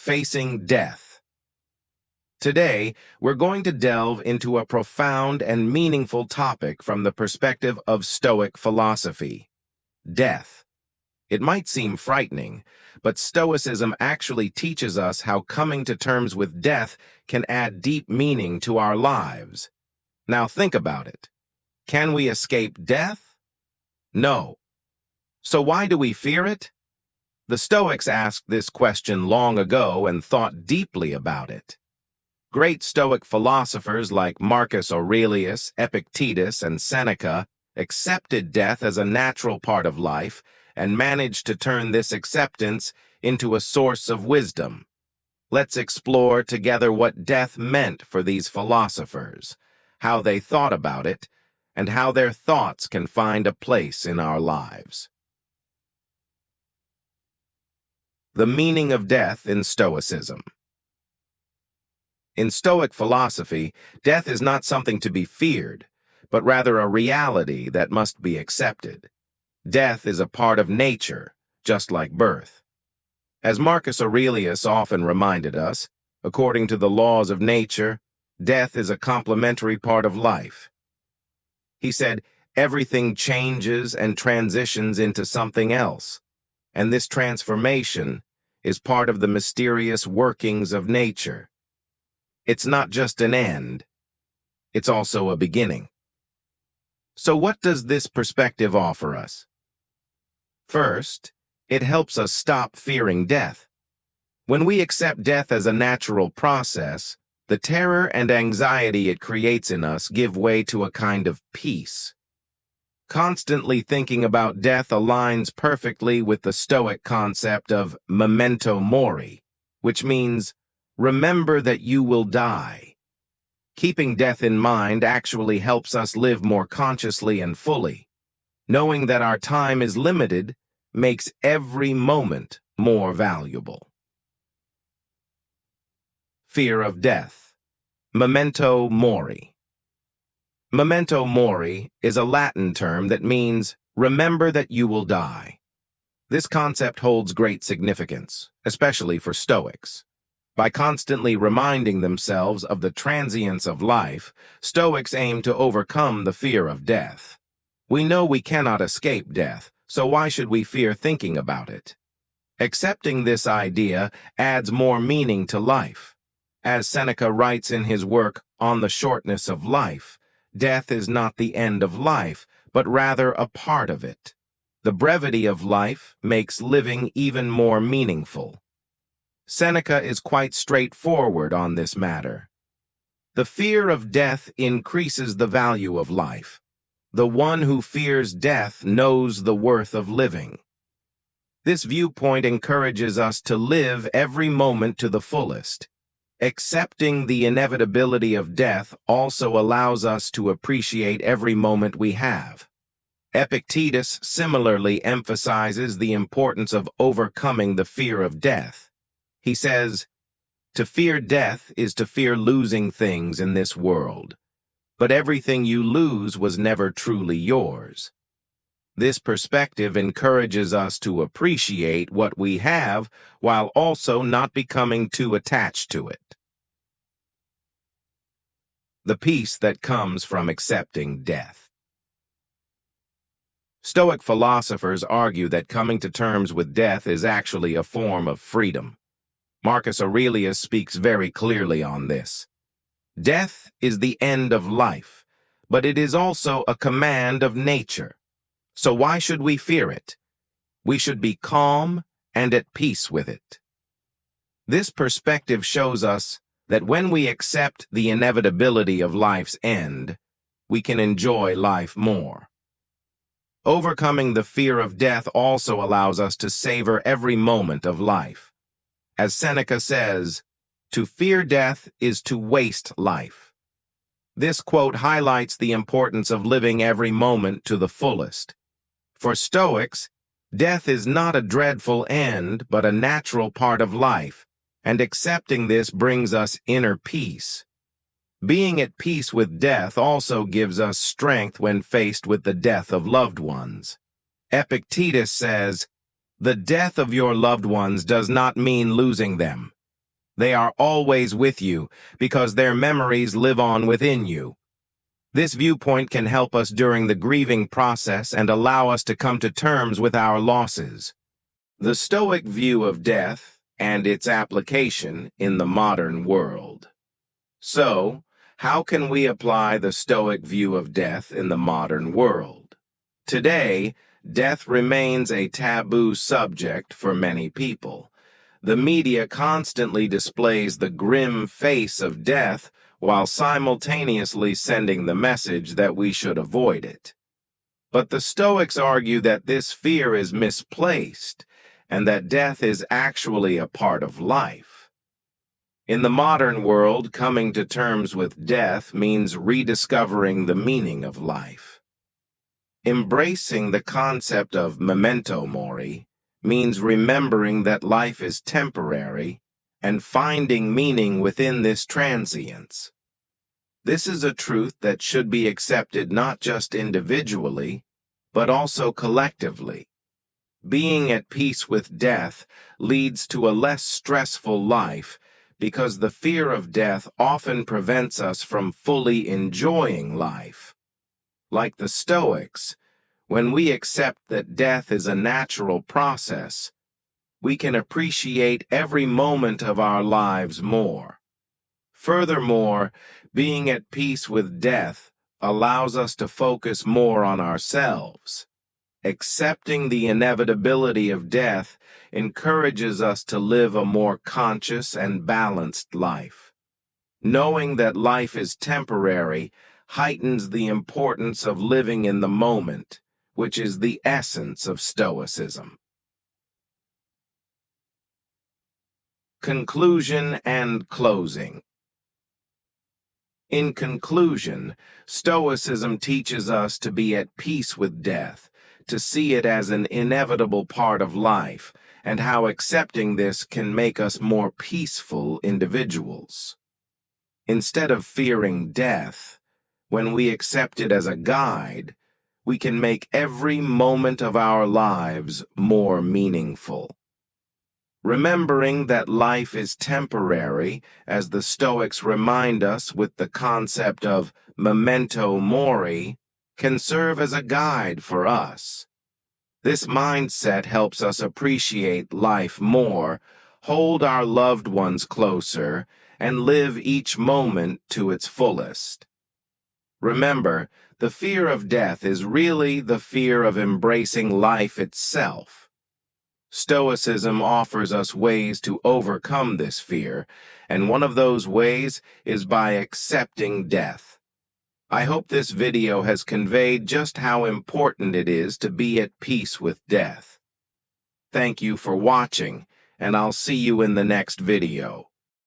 Facing Death. Today, we're going to delve into a profound and meaningful topic from the perspective of Stoic philosophy: death. It might seem frightening, but Stoicism actually teaches us how coming to terms with death can add deep meaning to our lives. Now think about it. Can we escape death? No. So why do we fear it? The Stoics asked this question long ago and thought deeply about it. Great Stoic philosophers like Marcus Aurelius, Epictetus, and Seneca accepted death as a natural part of life and managed to turn this acceptance into a source of wisdom. Let's explore together what death meant for these philosophers, how they thought about it, and how their thoughts can find a place in our lives. The meaning of death in Stoicism. In Stoic philosophy, death is not something to be feared, but rather a reality that must be accepted. Death is a part of nature, just like birth. As Marcus Aurelius often reminded us, according to the laws of nature, death is a complementary part of life. He said, everything changes and transitions into something else, and this transformation is part of the mysterious workings of nature. It's not just an end, it's also a beginning. So what does this perspective offer us? First, it helps us stop fearing death. When we accept death as a natural process, the terror and anxiety it creates in us give way to a kind of peace. Constantly thinking about death aligns perfectly with the Stoic concept of memento mori, which means remember that you will die. Keeping death in mind actually helps us live more consciously and fully. Knowing that our time is limited makes every moment more valuable. Fear of death. Memento mori. Memento mori is a Latin term that means remember that you will die. This concept holds great significance, especially for Stoics. By constantly reminding themselves of the transience of life, Stoics aim to overcome the fear of death. We know we cannot escape death, so why should we fear thinking about it? Accepting this idea adds more meaning to life. As Seneca writes in his work On the Shortness of Life, death is not the end of life, but rather a part of it. The brevity of life makes living even more meaningful. Seneca is quite straightforward on this matter. The fear of death increases the value of life. The one who fears death knows the worth of living. This viewpoint encourages us to live every moment to the fullest. Accepting the inevitability of death also allows us to appreciate every moment we have. Epictetus similarly emphasizes the importance of overcoming the fear of death. He says, to fear death is to fear losing things in this world, but everything you lose was never truly yours. This perspective encourages us to appreciate what we have while also not becoming too attached to it. The peace that comes from accepting death. Stoic philosophers argue that coming to terms with death is actually a form of freedom. Marcus Aurelius speaks very clearly on this. Death is the end of life, but it is also a command of nature. So why should we fear it? We should be calm and at peace with it. This perspective shows us that when we accept the inevitability of life's end, we can enjoy life more. Overcoming the fear of death also allows us to savor every moment of life. As Seneca says, to fear death is to waste life. This quote highlights the importance of living every moment to the fullest. For Stoics, death is not a dreadful end, but a natural part of life, and accepting this brings us inner peace. Being at peace with death also gives us strength when faced with the death of loved ones. Epictetus says, "The death of your loved ones does not mean losing them. They are always with you because their memories live on within you. This viewpoint can help us during the grieving process and allow us to come to terms with our losses. The Stoic view of death and its application in the modern world. So, how can we apply the Stoic view of death in the modern world? Today, death remains a taboo subject for many people. The media constantly displays the grim face of death while simultaneously sending the message that we should avoid it. But the Stoics argue that this fear is misplaced and that death is actually a part of life. In the modern world, coming to terms with death means rediscovering the meaning of life. Embracing the concept of memento mori means remembering that life is temporary and finding meaning within this transience. This is a truth that should be accepted not just individually, but also collectively. Being at peace with death leads to a less stressful life because the fear of death often prevents us from fully enjoying life. Like the Stoics, when we accept that death is a natural process, we can appreciate every moment of our lives more. Furthermore, being at peace with death allows us to focus more on ourselves. Accepting the inevitability of death encourages us to live a more conscious and balanced life. Knowing that life is temporary heightens the importance of living in the moment, which is the essence of Stoicism. Conclusion and closing. In conclusion, Stoicism teaches us to be at peace with death, to see it as an inevitable part of life, and how accepting this can make us more peaceful individuals. Instead of fearing death, when we accept it as a guide, we can make every moment of our lives more meaningful. Remembering that life is temporary, as the Stoics remind us with the concept of memento mori, can serve as a guide for us. This mindset helps us appreciate life more, hold our loved ones closer, and live each moment to its fullest. Remember, the fear of death is really the fear of embracing life itself. Stoicism offers us ways to overcome this fear, and one of those ways is by accepting death. I hope this video has conveyed just how important it is to be at peace with death. Thank you for watching, and I'll see you in the next video.